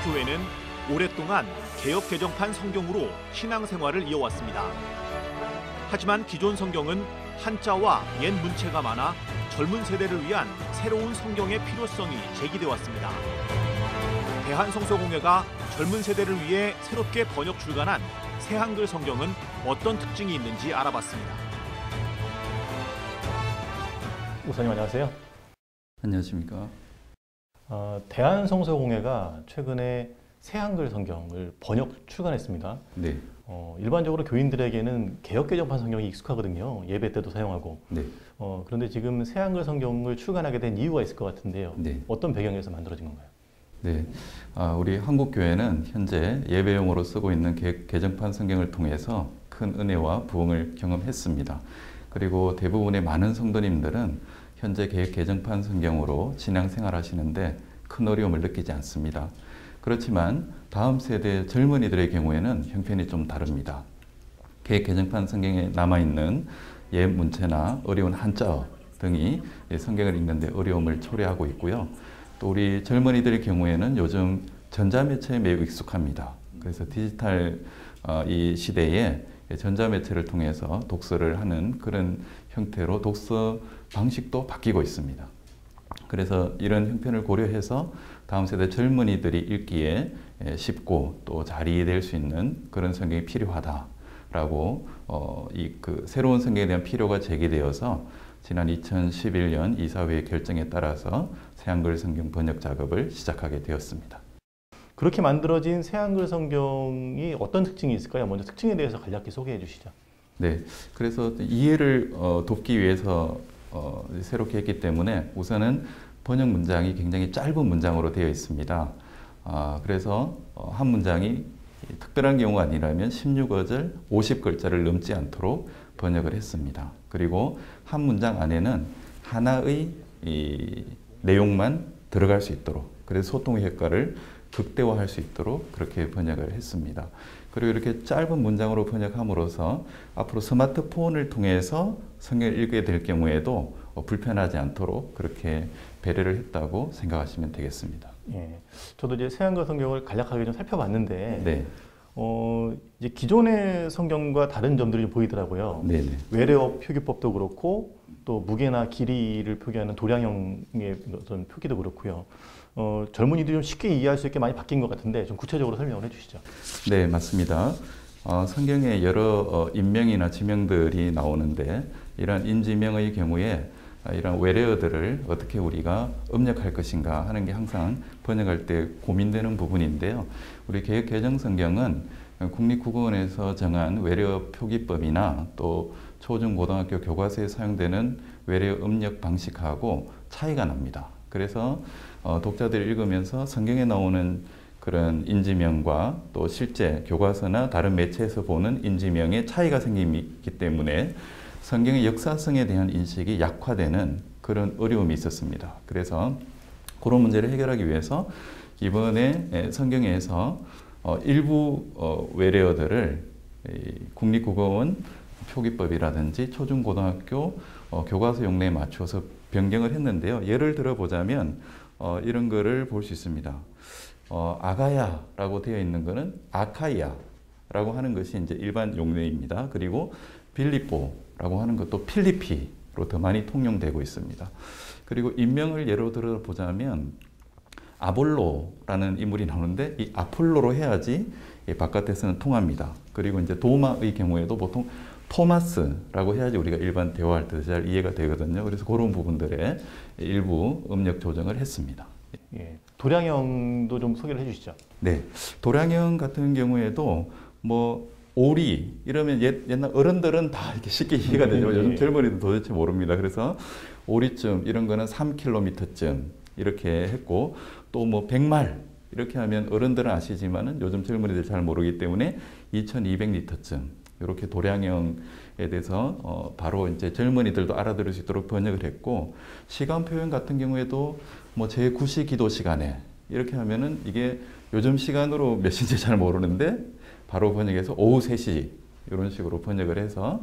한국교회는 오랫동안 개역 개정판 성경으로 신앙생활을 이어왔습니다. 하지만 기존 성경은 한자와 옛 문체가 많아 젊은 세대를 위한 새로운 성경의 필요성이 제기되어 왔습니다. 대한성서공회가 젊은 세대를 위해 새롭게 번역 출간한 새한글 성경은 어떤 특징이 있는지 알아봤습니다. 목사님 안녕하세요. 안녕하십니까. 대한성서공회가 최근에 새한글 성경을 번역 출간했습니다. 네. 일반적으로 교인들에게는 개역개정판 성경이 익숙하거든요. 예배 때도 사용하고. 네. 그런데 지금 새한글 성경을 출간하게 된 이유가 있을 것 같은데요. 네. 어떤 배경에서 만들어진 건가요? 네. 우리 한국교회는 현재 예배용으로 쓰고 있는 개정판 성경을 통해서 큰 은혜와 부흥을 경험했습니다. 그리고 대부분의 많은 성도님들은 현재 개정판 성경으로 신앙생활 하시는데 큰 어려움을 느끼지 않습니다. 그렇지만 다음 세대 젊은이들의 경우에는 형편이 좀 다릅니다. 개정판 성경에 남아있는 옛 문체나 어려운 한자어 등이 성경을 읽는데 어려움을 초래하고 있고요. 또 우리 젊은이들의 경우에는 요즘 전자매체에 매우 익숙합니다. 그래서 디지털 이 시대에 전자매체를 통해서 독서를 하는 그런 형태로 독서 방식도 바뀌고 있습니다. 그래서 이런 형편을 고려해서 다음 세대 젊은이들이 읽기에 쉽고 또 잘 이해될 수 있는 그런 성경이 필요하다라고 새로운 성경에 대한 필요가 제기되어서 지난 2011년 이사회의 결정에 따라서 새한글 성경 번역 작업을 시작하게 되었습니다. 그렇게 만들어진 새한글 성경이 어떤 특징이 있을까요? 먼저 특징에 대해서 간략히 소개해 주시죠. 네, 그래서 이해를 돕기 위해서 새롭게 했기 때문에 우선은 번역 문장이 굉장히 짧은 문장으로 되어 있습니다. 그래서 한 문장이 특별한 경우가 아니라면 16어절 50글자를 넘지 않도록 번역을 했습니다. 그리고 한 문장 안에는 하나의 이 내용만 들어갈 수 있도록, 그래서 소통의 효과를 극대화할 수 있도록 그렇게 번역을 했습니다. 그리고 이렇게 짧은 문장으로 번역함으로써 앞으로 스마트폰을 통해서 성경을 읽게 될 경우에도 불편하지 않도록 그렇게 배려를 했다고 생각하시면 되겠습니다. 예, 저도 이제 새한글 성경을 간략하게 좀 살펴봤는데, 네. 이제 기존의 성경과 다른 점들이 좀 보이더라고요. 네네. 외래어 표기법도 그렇고, 또 무게나 길이를 표기하는 도량형의 어떤 표기도 그렇고요. 젊은이들이 좀 쉽게 이해할 수 있게 많이 바뀐 것 같은데 좀 구체적으로 설명을 해주시죠. 네, 맞습니다. 성경에 여러 인명이나 지명들이 나오는데 이런 인지명의 경우에 이런 외래어들을 어떻게 우리가 음력할 것인가 하는 게 항상 번역할 때 고민되는 부분인데요. 우리 개역개정성경은 국립국어원에서 정한 외래어 표기법이나 또 초중고등학교 교과서에 사용되는 외래어 음력 방식하고 차이가 납니다. 그래서 독자들이 읽으면서 성경에 나오는 그런 인지명과 또 실제 교과서나 다른 매체에서 보는 인지명에 차이가 생기기 때문에 성경의 역사성에 대한 인식이 약화되는 그런 어려움이 있었습니다. 그래서 그런 문제를 해결하기 위해서 이번에 성경에서 일부 외래어들을 국립국어원 표기법이라든지 초중고등학교 교과서 용례에 맞춰서 변경을 했는데요. 예를 들어보자면 이런 거를 볼 수 있습니다. 아가야라고 되어 있는 거는 아카이아라고 하는 것이 이제 일반 용례입니다. 그리고 빌립보라고 하는 것도 필리피로 더 많이 통용되고 있습니다. 그리고 인명을 예로 들어보자면 아볼로라는 인물이 나오는데 이 아폴로로 해야지 바깥에서는 통합니다. 그리고 이제 도마의 경우에도 보통 토마스라고 해야지 우리가 일반 대화할 때 잘 이해가 되거든요. 그래서 그런 부분들에 일부 음력 조정을 했습니다. 예, 도량형도 좀 소개를 해주시죠. 네, 도량형 같은 경우에도 뭐 오리 이러면 옛날 어른들은 다 이렇게 쉽게 이해가 되죠. 요즘 젊은이들 도대체 모릅니다. 그래서 오리쯤 이런 거는 3km쯤 이렇게 했고 또 뭐 백말 이렇게 하면 어른들은 아시지만은 요즘 젊은이들 잘 모르기 때문에 2200리터쯤 이렇게 도량형에 대해서 바로 이제 젊은이들도 알아들을 수 있도록 번역을 했고 시간 표현 같은 경우에도 뭐 제9시 기도 시간에 이렇게 하면은 이게 요즘 시간으로 몇 시인지 잘 모르는데 바로 번역해서 오후 3시 이런 식으로 번역을 해서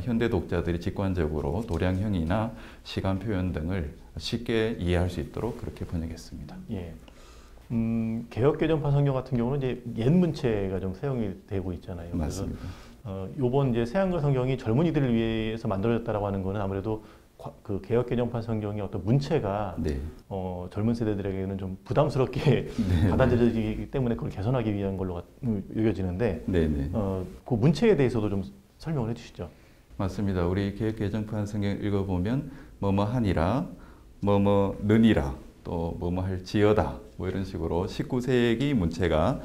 현대 독자들이 직관적으로 도량형이나 시간 표현 등을 쉽게 이해할 수 있도록 그렇게 번역했습니다. 예. 개혁개정판 성경 같은 경우는 이제 옛 문체가 좀 사용이 되고 있잖아요. 맞습니다. 그래서 요번 이제 새한글 성경이 젊은이들을 위해서 만들어졌다라고 하는 거는 아무래도 그 개혁개정판 성경의 어떤 문체가 네. 젊은 세대들에게는 좀 부담스럽게 네. 받아들여지기 때문에 그걸 개선하기 위한 걸로 여겨지는데 네네. 그 문체에 대해서도 좀 설명을 해주시죠. 맞습니다. 우리 개혁개정판 성경 읽어보면 뭐뭐 하니라, 뭐뭐 느니라, 또 뭐뭐 할지어다, 뭐 이런 식으로 19세기 문체가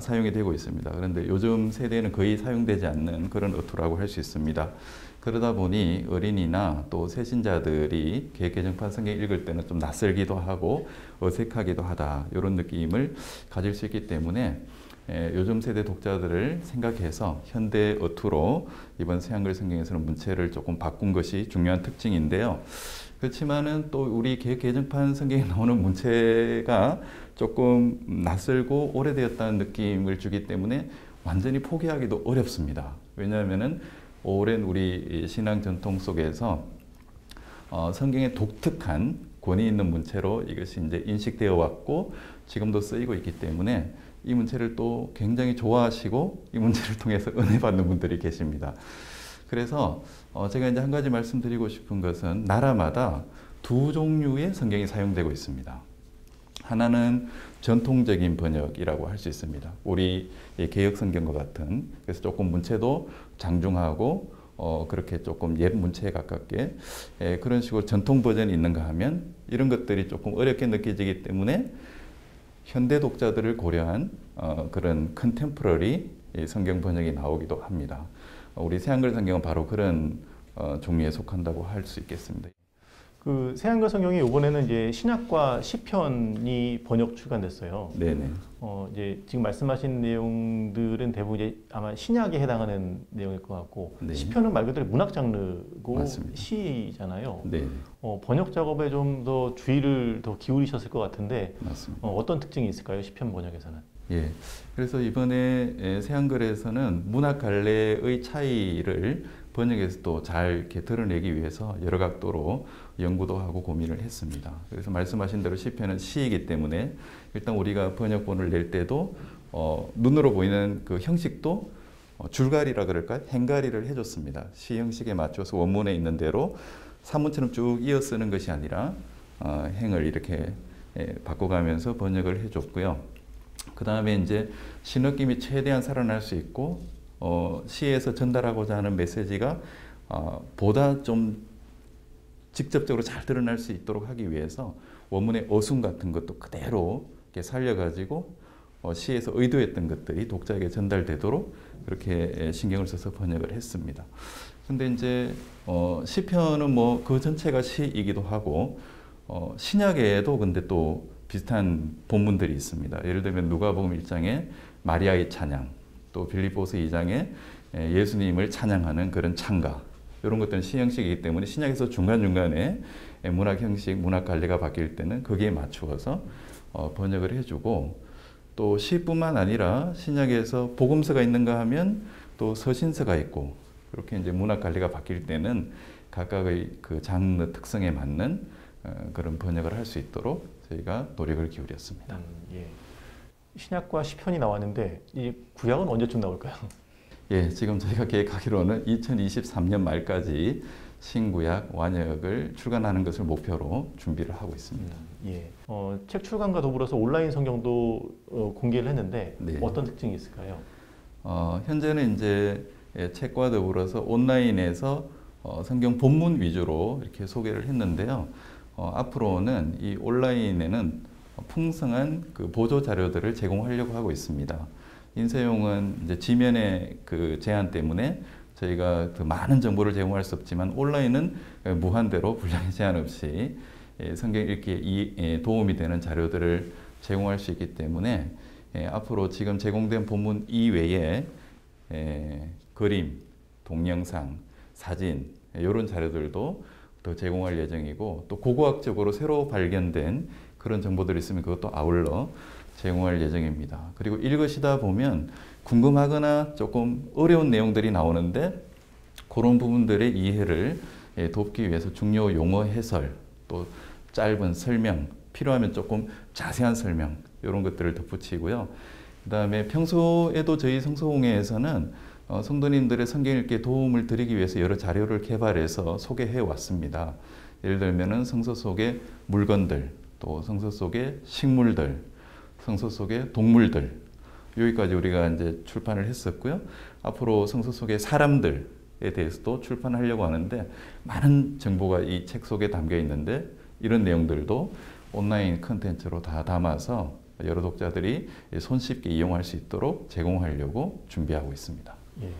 사용이 되고 있습니다. 그런데 요즘 세대는 거의 사용되지 않는 그런 어투라고 할 수 있습니다. 그러다 보니 어린이나 또 세신자들이 개혁개정판 성경 읽을 때는 좀 낯설기도 하고 어색하기도 하다, 이런 느낌을 가질 수 있기 때문에 요즘 세대 독자들을 생각해서 현대 어투로 이번 새한글 성경에서는 문체를 조금 바꾼 것이 중요한 특징인데요. 그렇지만은 또 우리 개혁개정판 성경에 나오는 문체가 조금 낯설고 오래되었다는 느낌을 주기 때문에 완전히 포기하기도 어렵습니다. 왜냐하면은 오랜 우리 신앙 전통 속에서 성경의 독특한 권위 있는 문체로 이것이 이제 인식되어 왔고 지금도 쓰이고 있기 때문에 이 문체를 또 굉장히 좋아하시고 이 문체를 통해서 은혜 받는 분들이 계십니다. 그래서 제가 이제 한 가지 말씀드리고 싶은 것은 나라마다 두 종류의 성경이 사용되고 있습니다. 하나는 전통적인 번역이라고 할 수 있습니다. 우리 개혁 성경과 같은, 그래서 조금 문체도 장중하고 그렇게 조금 옛 문체에 가깝게 그런 식으로 전통 버전이 있는가 하면 이런 것들이 조금 어렵게 느껴지기 때문에 현대 독자들을 고려한 그런 컨템포러리 성경 번역이 나오기도 합니다. 우리 새한글 성경은 바로 그런 종류에 속한다고 할 수 있겠습니다. 그 새한글 성경이 이번에는 이제 신약과 시편이 번역 출간됐어요. 네네. 이제 지금 말씀하신 내용들은 대부분 이제 아마 신약에 해당하는 내용일 것 같고 네. 시편은 말 그대로 문학 장르고 맞습니다. 시잖아요. 네, 번역 작업에 좀 더 주의를 더 기울이셨을 것 같은데 맞습니다. 어떤 특징이 있을까요? 시편 번역에서는? 예. 그래서 이번에 새한글에서는 문학 갈래의 차이를 번역에서 또 잘 이렇게 드러내기 위해서 여러 각도로 연구도 하고 고민을 했습니다. 그래서 말씀하신 대로 시편은 시이기 때문에 일단 우리가 번역본을 낼 때도 눈으로 보이는 그 형식도 줄가리라 그럴까요? 행가리를 해줬습니다. 시 형식에 맞춰서 원문에 있는 대로 산문처럼 쭉 이어 쓰는 것이 아니라 행을 이렇게 바꿔가면서 번역을 해줬고요. 그 다음에 이제 신느낌이 최대한 살아날 수 있고 시에서 전달하고자 하는 메시지가 보다 좀 직접적으로 잘 드러날 수 있도록 하기 위해서 원문의 어순 같은 것도 그대로 이렇게 살려가지고 시에서 의도했던 것들이 독자에게 전달되도록 그렇게 신경을 써서 번역을 했습니다. 근데 이제 시편은 뭐 그 전체가 시이기도 하고 신약에도 근데 또 비슷한 본문들이 있습니다. 예를 들면 누가복음 1장에 마리아의 찬양, 또 빌립보서 2장에 예수님을 찬양하는 그런 찬가, 이런 것들은 시 형식이기 때문에 신약에서 중간중간에 문학 형식, 문학 갈래가 바뀔 때는 거기에 맞추어서 번역을 해주고, 또 시뿐만 아니라 신약에서 복음서가 있는가 하면 또 서신서가 있고, 그렇게 이제 문학 갈래가 바뀔 때는 각각의 그 장르 특성에 맞는 그런 번역을 할 수 있도록 저희가 노력을 기울였습니다. 예. 신약과 시편이 나왔는데 이 구약은 언제쯤 나올까요? 예, 지금 저희가 계획하기로는 2023년 말까지 신구약 완역을 출간하는 것을 목표로 준비를 하고 있습니다. 예. 책 출간과 더불어서 온라인 성경도 공개를 했는데 네. 어떤 특징이 있을까요? 현재는 이제 책과 더불어서 온라인에서 성경 본문 위주로 이렇게 소개를 했는데요. 앞으로는 이 온라인에는 풍성한 그 보조 자료들을 제공하려고 하고 있습니다. 인쇄용은 이제 지면의 그 제한 때문에 저희가 더 많은 정보를 제공할 수 없지만 온라인은 무한대로 분량의 제한 없이 성경 읽기에 도움이 되는 자료들을 제공할 수 있기 때문에 앞으로 지금 제공된 본문 이외에 그림, 동영상, 사진 이런 자료들도 더 제공할 예정이고, 또 고고학적으로 새로 발견된 그런 정보들이 있으면 그것도 아울러 제공할 예정입니다. 그리고 읽으시다 보면 궁금하거나 조금 어려운 내용들이 나오는데 그런 부분들의 이해를 돕기 위해서 중요 용어 해설, 또 짧은 설명, 필요하면 조금 자세한 설명, 이런 것들을 덧붙이고요. 그다음에 평소에도 저희 성서공회에서는 성도님들의 성경 읽기에 도움을 드리기 위해서 여러 자료를 개발해서 소개해 왔습니다. 예를 들면은 성서 속의 물건들, 또 성서 속의 식물들, 성서 속의 동물들, 여기까지 우리가 이제 출판을 했었고요. 앞으로 성서 속의 사람들에 대해서도 출판하려고 하는데 많은 정보가 이 책 속에 담겨 있는데 이런 내용들도 온라인 컨텐츠로 다 담아서 여러 독자들이 손쉽게 이용할 수 있도록 제공하려고 준비하고 있습니다. 예.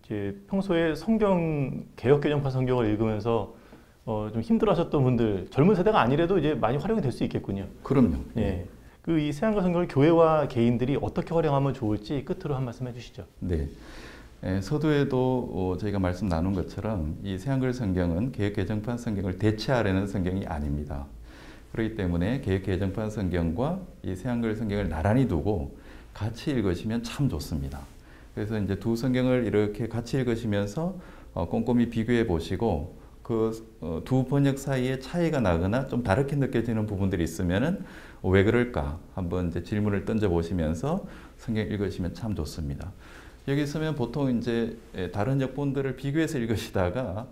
이제 평소에 성경 개역 개정판 성경을 읽으면서 좀 힘들어하셨던 분들, 젊은 세대가 아니래도 이제 많이 활용이 될 수 있겠군요. 그럼요. 예. 이 새한글 성경을 교회와 개인들이 어떻게 활용하면 좋을지 끝으로 한 말씀 해주시죠. 네. 서두에도 저희가 말씀 나눈 것처럼 이 새한글 성경은 개역 개정판 성경을 대체하려는 성경이 아닙니다. 그렇기 때문에 개역 개정판 성경과 이 새한글 성경을 나란히 두고 같이 읽으시면 참 좋습니다. 그래서 이제 두 성경을 이렇게 같이 읽으시면서 꼼꼼히 비교해 보시고 그 두 번역 사이에 차이가 나거나 좀 다르게 느껴지는 부분들이 있으면은 왜 그럴까 한번 이제 질문을 던져 보시면서 성경 읽으시면 참 좋습니다. 여기 있으면 보통 이제 다른 역본들을 비교해서 읽으시다가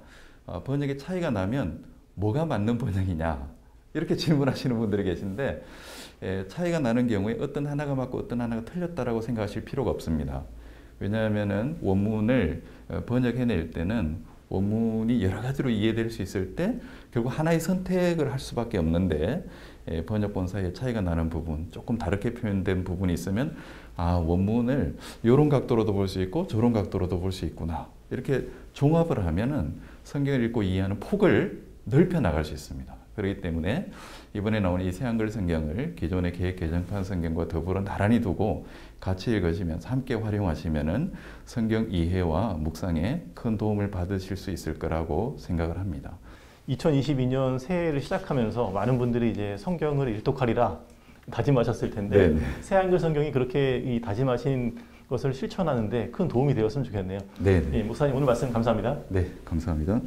번역의 차이가 나면 뭐가 맞는 번역이냐 이렇게 질문하시는 분들이 계신데 차이가 나는 경우에 어떤 하나가 맞고 어떤 하나가 틀렸다라고 생각하실 필요가 없습니다. 왜냐하면은 원문을 번역해낼 때는 원문이 여러 가지로 이해될 수 있을 때 결국 하나의 선택을 할 수밖에 없는데 번역본 사이에 차이가 나는 부분, 조금 다르게 표현된 부분이 있으면 원문을 이런 각도로도 볼 수 있고 저런 각도로도 볼 수 있구나. 이렇게 종합을 하면은 성경을 읽고 이해하는 폭을 넓혀 나갈 수 있습니다. 그렇기 때문에 이번에 나온 이 새한글 성경을 기존의 개역 개정판 성경과 더불어 나란히 두고 같이 읽으시면서 함께 활용하시면은 성경 이해와 묵상에 큰 도움을 받으실 수 있을 거라고 생각을 합니다. 2022년 새해를 시작하면서 많은 분들이 이제 성경을 일독하리라 다짐하셨을 텐데 네네. 새한글 성경이 그렇게 이 다짐하신 것을 실천하는데 큰 도움이 되었으면 좋겠네요. 네. 목사님 오늘 말씀 감사합니다. 네, 감사합니다.